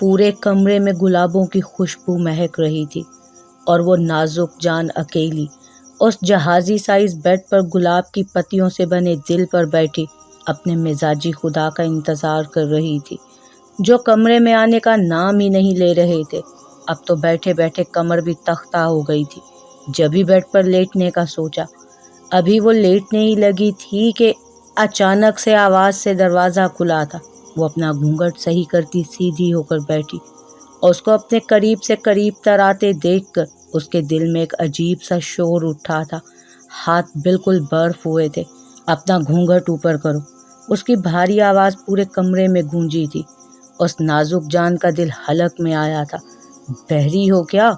پورے کمرے میں گلابوں کی خوشبو مہک رہی تھی اور وہ نازک جان اکیلی اس جہازی سائز بیڈ پر گلاب کی پتیوں سے بنے دل پر بیٹھی اپنے مزاجی خدا کا انتظار کر رہی تھی، جو کمرے میں آنے کا نام ہی نہیں لے رہے تھے۔ اب تو بیٹھے بیٹھے کمر بھی تختہ ہو گئی تھی۔ جبھی بیڈ پر لیٹنے کا سوچا، ابھی وہ لیٹنے ہی لگی تھی کہ اچانک سے آواز سے دروازہ کھلا تھا۔ وہ اپنا گھونگھٹ صحیح کرتی سیدھی ہو کر بیٹھی اور اس کو اپنے قریب سے قریب تر آتے دیکھ کر اس کے دل میں ایک عجیب سا شور اٹھا تھا۔ ہاتھ بالکل برف ہوئے تھے۔ اپنا گھونگھٹ اوپر کرو، اس کی بھاری آواز پورے کمرے میں گونجی تھی۔ اس نازک جان کا دل حلق میں آیا تھا۔ بہری ہو کیا؟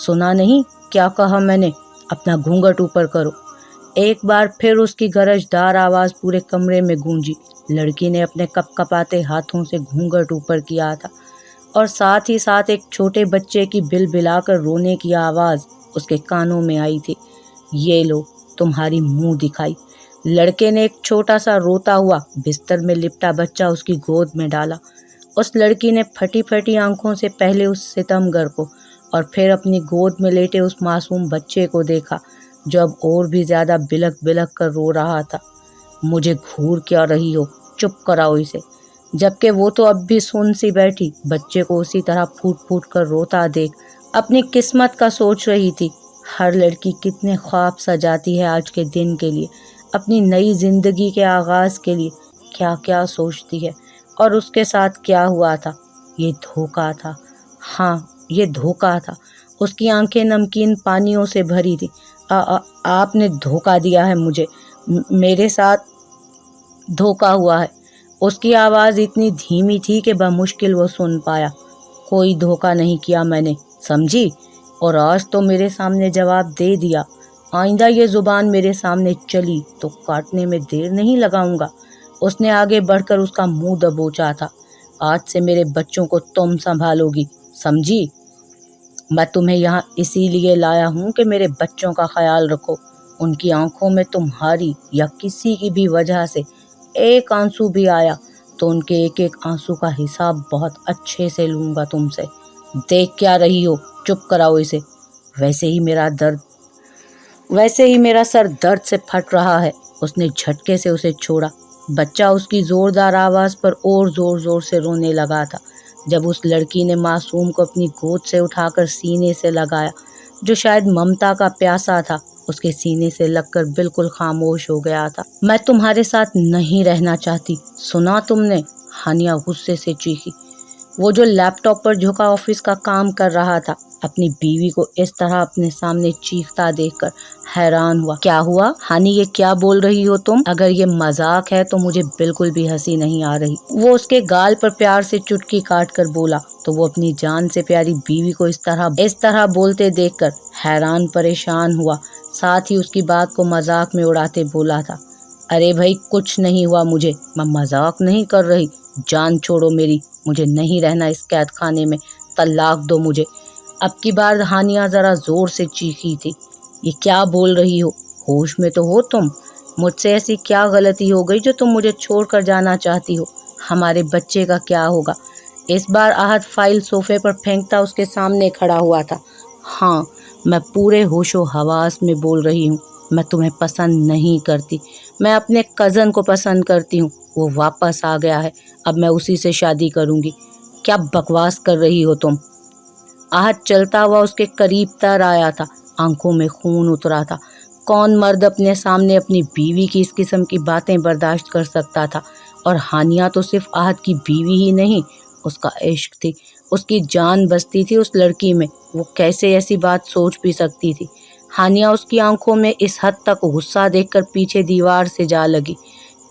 سنا نہیں کیا کہا میں نے؟ اپنا گھونگھٹ اوپر کرو۔ ایک بار پھر اس کی گرجدار آواز پورے کمرے میں گونجی۔ لڑکی نے اپنے کپ کپاتے ہاتھوں سے گھونگھٹ اوپر کیا تھا اور ساتھ ہی ساتھ ایک چھوٹے بچے کی بل بلا کر رونے کی آواز اس کے کانوں میں آئی تھی۔ یہ لو تمہاری منہ دکھائی۔ لڑکے نے ایک چھوٹا سا روتا ہوا بستر میں لپٹا بچہ اس کی گود میں ڈالا۔ اس لڑکی نے پھٹی پھٹی آنکھوں سے پہلے اس ستم گر کو اور پھر اپنی گود میں لیٹے اس معصوم بچے کو دیکھا جو اب اور بھی زیادہ بلک بلک کر رو رہا تھا۔ مجھے گھور کیا رہی ہو؟ چپ کراؤ اسے۔ جبکہ وہ تو اب بھی سن سی بیٹھی بچے کو اسی طرح پھوٹ پھوٹ کر روتا دیکھ اپنی قسمت کا سوچ رہی تھی۔ ہر لڑکی کتنے خواب سجاتی ہے آج کے دن کے لیے، اپنی نئی زندگی کے آغاز کے لیے، کیا کیا سوچتی ہے، اور اس کے ساتھ کیا ہوا تھا؟ یہ دھوکہ تھا۔ ہاں یہ دھوکہ تھا۔ اس کی آنکھیں نمکین پانیوں سے بھری تھی۔ آپ نے دھوکہ دیا ہے مجھے، میرے ساتھ دھوکہ ہوا ہے۔ اس کی آواز اتنی دھیمی تھی کہ بمشکل وہ سن پایا۔ کوئی دھوکہ نہیں کیا میں نے، سمجھی؟ اور آج تو میرے سامنے جواب دے دیا۔ آئندہ یہ زبان میرے سامنے چلی تو کاٹنے میں دیر نہیں لگاؤں گا۔ اس نے آگے بڑھ کر اس کا منہ دبوچا تھا۔ آج سے میرے بچوں کو تم سنبھالو گی، سمجھی؟ میں تمہیں یہاں اسی لیے لایا ہوں کہ میرے بچوں کا خیال رکھو۔ ان کی آنکھوں میں تمہاری یا کسی کی بھی وجہ سے ایک آنسو بھی آیا تو ان کے ایک ایک آنسو کا حساب بہت اچھے سے لوں گا تم سے۔ دیکھ کیا رہی ہو؟ چپ کراؤ اسے۔ ویسے ہی میرا سر درد سے پھٹ رہا ہے۔ اس نے جھٹکے سے اسے چھوڑا۔ بچہ اس کی زوردار آواز پر اور زور زور سے رونے لگا تھا۔ جب اس لڑکی نے معصوم کو اپنی گود سے اٹھا کر سینے سے لگایا، جو شاید ممتا کا پیاسا تھا، اس کے سینے سے لگ کر بالکل خاموش ہو گیا تھا۔ میں تمہارے ساتھ نہیں رہنا چاہتی، سنا تم نے؟ ہانیہ غصے سے چیخی۔ وہ جو لیپ ٹاپ پر جھکا آفس کا کام کر رہا تھا اپنی بیوی کو اس طرح اپنے سامنے چیختا دیکھ کر حیران ہوا۔ کیا ہوا ہانی، یہ کیا بول رہی ہو تم؟ اگر یہ مذاق ہے تو مجھے بالکل بھی ہنسی نہیں آ رہی۔ وہ اس کے گال پر پیار سے چٹکی کاٹ کر بولا تو وہ اپنی جان سے پیاری بیوی کو اس طرح بولتے دیکھ کر حیران پریشان ہوا، ساتھ ہی اس کی بات کو مذاق میں اڑاتے بولا تھا، ارے بھائی کچھ نہیں ہوا مجھے، میں مذاق نہیں کر رہی، جان چھوڑو میری، مجھے نہیں رہنا اس قید خانے میں، طلاق دو مجھے۔ اب کی بار ہانیہ ذرا زور سے چیخی تھی۔ یہ کیا بول رہی ہو؟ ہوش میں تو ہو تم؟ مجھ سے ایسی کیا غلطی ہو گئی جو تم مجھے چھوڑ کر جانا چاہتی ہو؟ ہمارے بچے کا کیا ہوگا؟ اس بار احد فائل صوفے پر پھینکتا اس کے سامنے کھڑا ہوا تھا۔ ہاں میں پورے ہوش و حواس میں بول رہی ہوں، میں تمہیں پسند نہیں کرتی، میں اپنے کزن کو پسند کرتی ہوں، وہ واپس آ گیا ہے، اب میں اسی سے شادی کروں گی۔ کیا بکواس کر رہی ہو تم؟ احد چلتا ہوا اس کے قریب تر آیا تھا، آنکھوں میں خون اترا تھا۔ کون مرد اپنے سامنے اپنی بیوی کی اس قسم کی باتیں برداشت کر سکتا تھا؟ اور ہانیہ تو صرف احد کی بیوی ہی نہیں، اس کا عشق تھی، اس کی جان بستی تھی اس لڑکی میں، وہ کیسے ایسی بات سوچ بھی سکتی تھی؟ ہانیہ اس کی آنکھوں میں اس حد تک غصہ دیکھ کر پیچھے دیوار سے جا لگی۔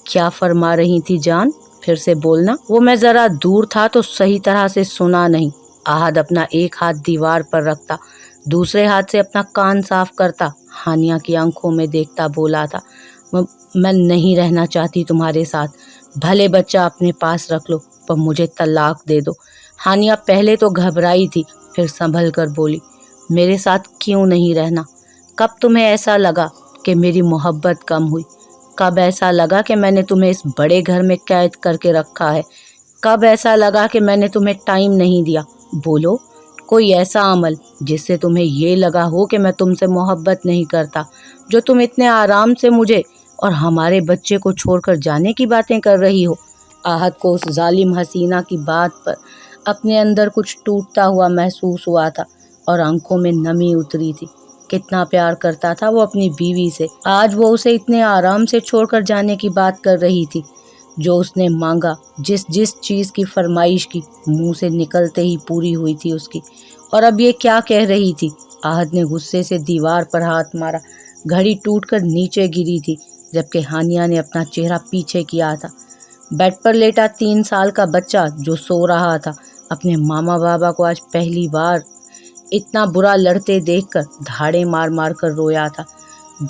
کیا فرما رہی تھی جان؟ پھر سے بولنا، وہ میں ذرا دور تھا تو صحیح طرح سے سنا نہیں۔ احد اپنا ایک ہاتھ دیوار پر رکھتا، دوسرے ہاتھ سے اپنا کان صاف کرتا، ہانیہ کی آنکھوں میں دیکھتا بولا تھا، میں نہیں رہنا چاہتی تمہارے ساتھ، بھلے بچہ اپنے پاس رکھ لو پر مجھے طلاق دے دو۔ ہانیہ پہلے تو گھبرائی تھی، پھر سنبھل کر بولی، میرے ساتھ کیوں نہیں رہنا؟ کب تمہیں ایسا لگا کہ میری محبت کم ہوئی؟ کب ایسا لگا کہ میں نے تمہیں اس بڑے گھر میں قید کر کے رکھا ہے؟ کب ایسا لگا کہ میں نے تمہیں ٹائم نہیں دیا؟ بولو کوئی ایسا عمل جس سے تمہیں یہ لگا ہو کہ میں تم سے محبت نہیں کرتا، جو تم اتنے آرام سے مجھے اور ہمارے بچے کو چھوڑ کر جانے کی باتیں کر رہی ہو۔ آہت کو اس ظالم حسینہ کی بات پر اپنے اندر کچھ ٹوٹتا ہوا محسوس ہوا تھا اور آنکھوں میں نمی اتری تھی۔ کتنا پیار کرتا تھا وہ اپنی بیوی سے، آج وہ اسے اتنے آرام سے چھوڑ کر جانے کی بات کر رہی تھی۔ جو اس نے مانگا، جس چیز کی فرمائش کی، منہ سے نکلتے ہی پوری ہوئی تھی اس کی، اور اب یہ کیا کہہ رہی تھی؟ آہت نے غصے سے دیوار پر ہاتھ مارا۔ گھڑی ٹوٹ کر نیچے گری تھی، جبکہ ہانیہ نے اپنا چہرہ پیچھے کیا تھا۔ بیڈ پر لیٹا 3 سال کا بچہ جو سو رہا تھا، اپنے ماما بابا کو آج پہلی بار اتنا برا لڑتے دیکھ کر دھاڑے مار مار کر رویا تھا۔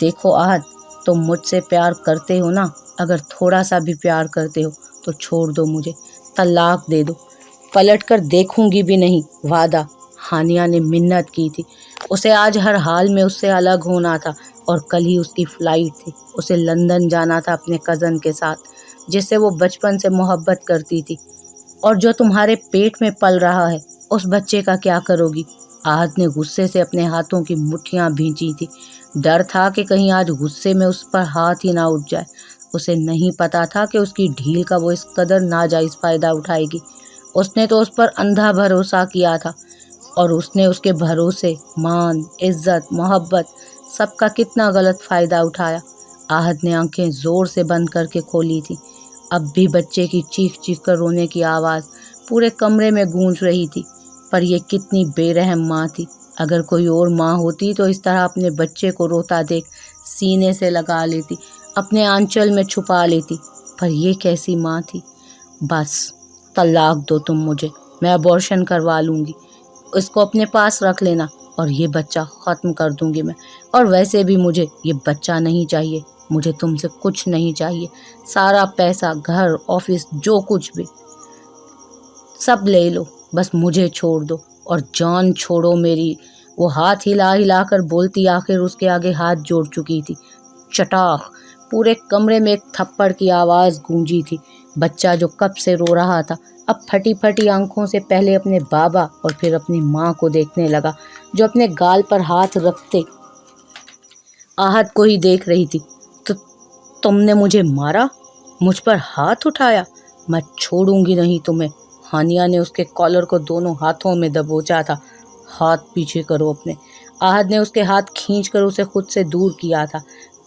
دیکھو آہت، تم مجھ سے پیار کرتے ہو نا؟ اگر تھوڑا سا بھی پیار کرتے ہو تو چھوڑ دو مجھے، طلاق دے دو، پلٹ کر دیکھوں گی بھی نہیں، وعدہ۔ ہانیہ نے منت کی تھی، اسے آج ہر حال میں اس سے الگ ہونا تھا، اور کل ہی اس کی فلائٹ تھی۔ اسے لندن جانا تھا اپنے کزن کے ساتھ، جس سے وہ بچپن سے محبت کرتی تھی، اور جو تمہارے پیٹ میں پل رہا ہے، اس بچے کا کیا کرو گی؟ آہت نے غصے سے اپنے ہاتھوں کی مٹھیاں بھینچی تھی۔ ڈر تھا کہ کہیں آج غصے میں اس پر ہاتھ ہی نہ اٹھ جائے۔ اسے نہیں پتا تھا کہ اس کی ڈھیل کا وہ اس قدر ناجائز فائدہ اٹھائے گی۔ اس نے تو اس پر اندھا بھروسہ کیا تھا، اور اس نے اس کے بھروسے، مان، عزت، محبت، سب کا کتنا غلط فائدہ اٹھایا۔ آہت نے آنکھیں زور سے بند کر کے کھولی تھی۔ اب بھی بچے کی چیخ چیخ کر رونے کی آواز پورے کمرے میں گونج رہی تھی، پر یہ کتنی بے رحم ماں تھی۔ اگر کوئی اور ماں ہوتی تو اس طرح اپنے بچے کو روتا دیکھ سینے سے لگا لیتی، اپنے آنچل میں چھپا لیتی، پر یہ کیسی ماں تھی؟ بس طلاق دو تم مجھے، میں ابورشن کروا لوں گی، اس کو اپنے پاس رکھ لینا، اور یہ بچہ ختم کر دوں گی میں۔ اور ویسے بھی مجھے یہ بچہ نہیں چاہیے، مجھے تم سے کچھ نہیں چاہیے، سارا پیسہ، گھر، آفس، جو کچھ بھی سب لے لو، بس مجھے چھوڑ دو اور جان چھوڑو میری۔ وہ ہاتھ ہلا ہلا کر بولتی آخر اس کے آگے ہاتھ جوڑ چکی تھی۔ چٹاخ! پورے کمرے میں ایک تھپڑ کی آواز گونجی تھی۔ بچہ جو کب سے رو رہا تھا، اب پھٹی پھٹی آنکھوں سے پہلے اپنے بابا اور پھر اپنی ماں کو دیکھنے لگا، جو اپنے گال پر ہاتھ رکھتے آہت کو ہی دیکھ رہی تھی۔ تو تم نے مجھے مارا، مجھ پر ہاتھ اٹھایا؟ میں چھوڑوں گی نہیں تمہیں۔ ہانیہ نے اس کے کالر کو دونوں ہاتھوں میں دبوچا تھا۔ ہاتھ پیچھے کرو اپنے۔ آہت نے اس کے ہاتھ کھینچ کر اسے خود سے دور کیا تھا۔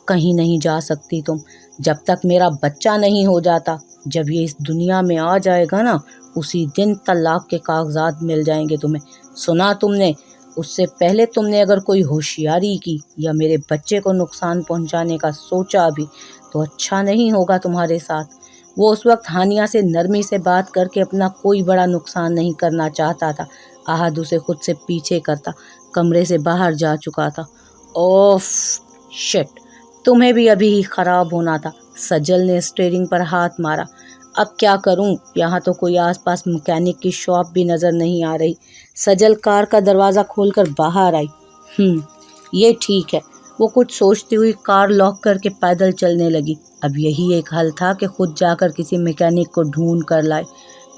کہیں نہیں جا سکتی تم، جب تک میرا بچہ نہیں ہو جاتا۔ جب یہ اس دنیا میں آ جائے گا نا، اسی دن طلاق کے کاغذات مل جائیں گے تمہیں۔ سنا تم نے؟ اس سے پہلے تم نے اگر کوئی ہوشیاری کی یا میرے بچے کو نقصان پہنچانے کا سوچا بھی تو اچھا نہیں ہوگا تمہارے ساتھ۔ وہ اس وقت ہانیہ سے نرمی سے بات کر کے اپنا کوئی بڑا نقصان نہیں کرنا چاہتا تھا۔ آہت اسے خود سے پیچھے کرتا کمرے سے باہر جا چکا تھا۔ اوف شٹ! تمہیں بھی ابھی ہی خراب ہونا تھا۔ سجل نے اسٹیئرنگ پر ہاتھ مارا۔ اب کیا کروں؟ یہاں تو کوئی آس پاس مکینک کی شاپ بھی نظر نہیں آ رہی۔ سجل کار کا دروازہ کھول کر باہر آئی۔ یہ ٹھیک ہے۔ وہ کچھ سوچتی ہوئی کار لاک کر کے پیدل چلنے لگی۔ اب یہی ایک حل تھا کہ خود جا کر کسی مکینک کو ڈھونڈ کر لائے،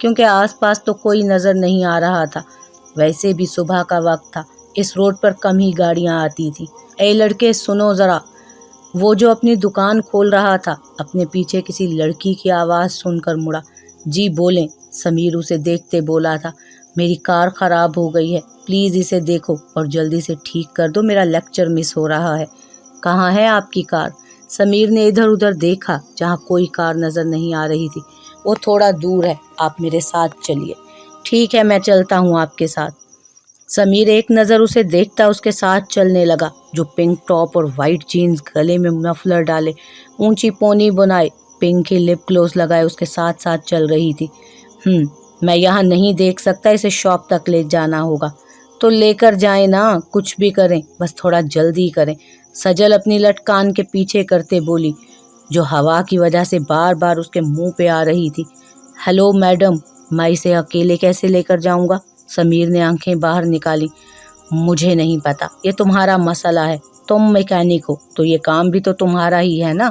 کیونکہ آس پاس تو کوئی نظر نہیں آ رہا تھا۔ ویسے بھی صبح کا وقت تھا، اس روڈ پر کم ہی گاڑیاں آتی تھیں۔ اے لڑکے سنو ذرا! وہ جو اپنی دکان کھول رہا تھا اپنے پیچھے کسی لڑکی کی آواز سن کر مڑا۔ جی بولیں، سمیر اسے دیکھتے بولا تھا۔ میری کار خراب ہو گئی ہے، پلیز اسے دیکھو اور جلدی سے ٹھیک کر دو، میرا لیکچر مس ہو رہا ہے۔ کہاں ہے آپ کی کار؟ سمیر نے ادھر ادھر دیکھا، جہاں کوئی کار نظر نہیں آ رہی تھی۔ وہ تھوڑا دور ہے، آپ میرے ساتھ چلیے۔ ٹھیک ہے، میں چلتا ہوں آپ کے ساتھ۔ سمیر ایک نظر اسے دیکھتا اس کے ساتھ چلنے لگا، جو پنک ٹاپ اور وائٹ جینز، گلے میں مفلر ڈالے، اونچی پونی بنائے، پنک کے لپ گلوز لگائے اس کے ساتھ ساتھ چل رہی تھی۔ میں یہاں نہیں دیکھ سکتا، اسے شاپ تک لے جانا ہوگا۔ تو لے کر جائیں نا، کچھ بھی کریں، بس تھوڑا جلدی کریں، سجل اپنی لٹ کان کے پیچھے کرتے بولی، جو ہوا کی وجہ سے بار بار اس کے منہ پہ آ رہی تھی۔ ہیلو میڈم، میں اسے اکیلے کیسے لے کر جاؤں گا؟ سمیر نے آنکھیں باہر نکالی۔ مجھے نہیں پتا، یہ تمہارا مسئلہ ہے، تم میکینک ہو تو یہ کام بھی تو تمہارا ہی ہے نا۔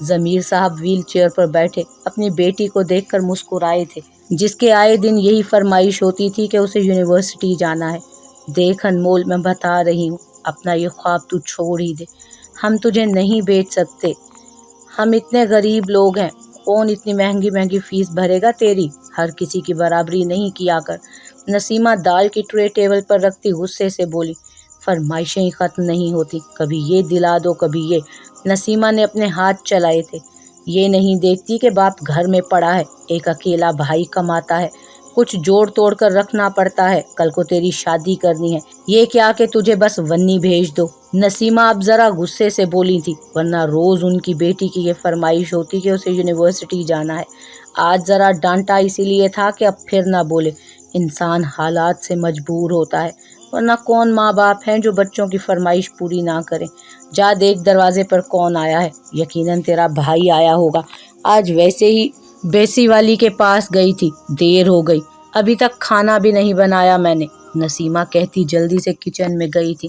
ضمیر صاحب ویل چیئر پر بیٹھے اپنی بیٹی کو دیکھ کر مسکرائے تھے، جس کے آئے دن یہی فرمائش ہوتی تھی کہ اسے یونیورسٹی جانا ہے۔ دیکھ انمول، میں بتا رہی ہوں، اپنا یہ خواب تو چھوڑ ہی دے، ہم تجھے نہیں بیچ سکتے، ہم اتنے غریب لوگ ہیں، کون اتنی مہنگی مہنگی فیس بھرے گا تیری، ہر کسی کی برابری نہیں کیا کر۔ نسیمہ دال کی ٹرے ٹیبل پر رکھتی غصے سے بولی، فرمائشیں ہی ختم نہیں ہوتی، کبھی یہ دلا دو کبھی یہ۔ نسیمہ نے اپنے ہاتھ چلائے تھے، یہ نہیں دیکھتی کہ باپ گھر میں پڑا ہے، ایک اکیلا بھائی کماتا ہے، کچھ جوڑ توڑ کر رکھنا پڑتا ہے، کل کو تیری شادی کرنی ہے، یہ کیا کہ تجھے بس ونی بھیج دو۔ نسیمہ اب ذرا غصے سے بولی تھی، ورنہ روز ان کی بیٹی کی یہ فرمائش ہوتی کہ اسے یونیورسٹی جانا ہے۔ آج ذرا ڈانٹا اسی لیے تھا کہ اب پھر نہ بولے۔ انسان حالات سے مجبور ہوتا ہے، ورنہ کون ماں باپ ہیں جو بچوں کی فرمائش پوری نہ کریں۔ جا دیکھ دروازے پر کون آیا ہے، یقیناً تیرا بھائی آیا ہوگا، آج ویسے ہی بیسی والی کے پاس گئی تھی، دیر ہو گئی، ابھی تک کھانا بھی نہیں بنایا میں نے، نسیمہ کہتی جلدی سے کچن میں گئی تھی،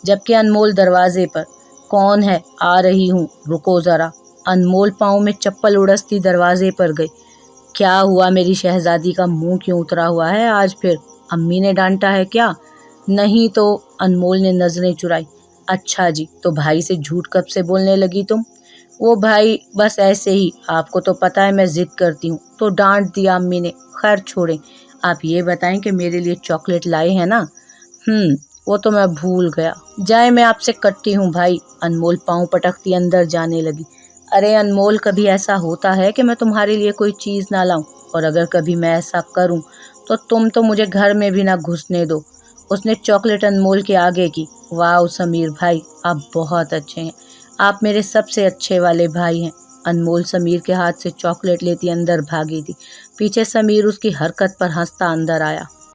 جبکہ انمول دروازے پر، کون ہے؟ آ رہی ہوں، رکو ذرا۔ انمول پاؤں میں چپل اڑستی دروازے پر گئی۔ کیا ہوا میری شہزادی کا منہ کیوں اترا ہوا ہے آج پھر؟ امی نے ڈانٹا ہے کیا؟ نہیں تو، انمول نے نظریں چرائی۔ اچھا جی، تو بھائی سے جھوٹ کب سے بولنے لگی تم؟ وہ بھائی بس ایسے ہی، آپ کو تو پتہ ہے میں ضد کرتی ہوں تو ڈانٹ دیا امی نے۔ خیر چھوڑیں، آپ یہ بتائیں کہ میرے لیے چاکلیٹ لائے ہیں نا؟ وہ تو میں بھول گیا، جائے میں آپ سے کٹتی ہوں بھائی۔ انمول پاؤں پٹکتی اندر جانے لگی۔ ارے انمول، کبھی ایسا ہوتا ہے کہ میں تمہارے لیے کوئی چیز نہ لاؤں، اور اگر کبھی میں ایسا کروں تو تم تو مجھے گھر میں بھی نہ گھسنے دو۔ اس نے چاکلیٹ انمول کے آگے کی۔ واو سمیر بھائی، آپ بہت اچھے ہیں، آپ میرے سب سے اچھے والے بھائی ہیں۔ انمول سمیر کے ہاتھ سے چاکلیٹ لیتی اندر بھاگی تھی، پیچھے سمیر اس کی حرکت پر ہنستا اندر آیا۔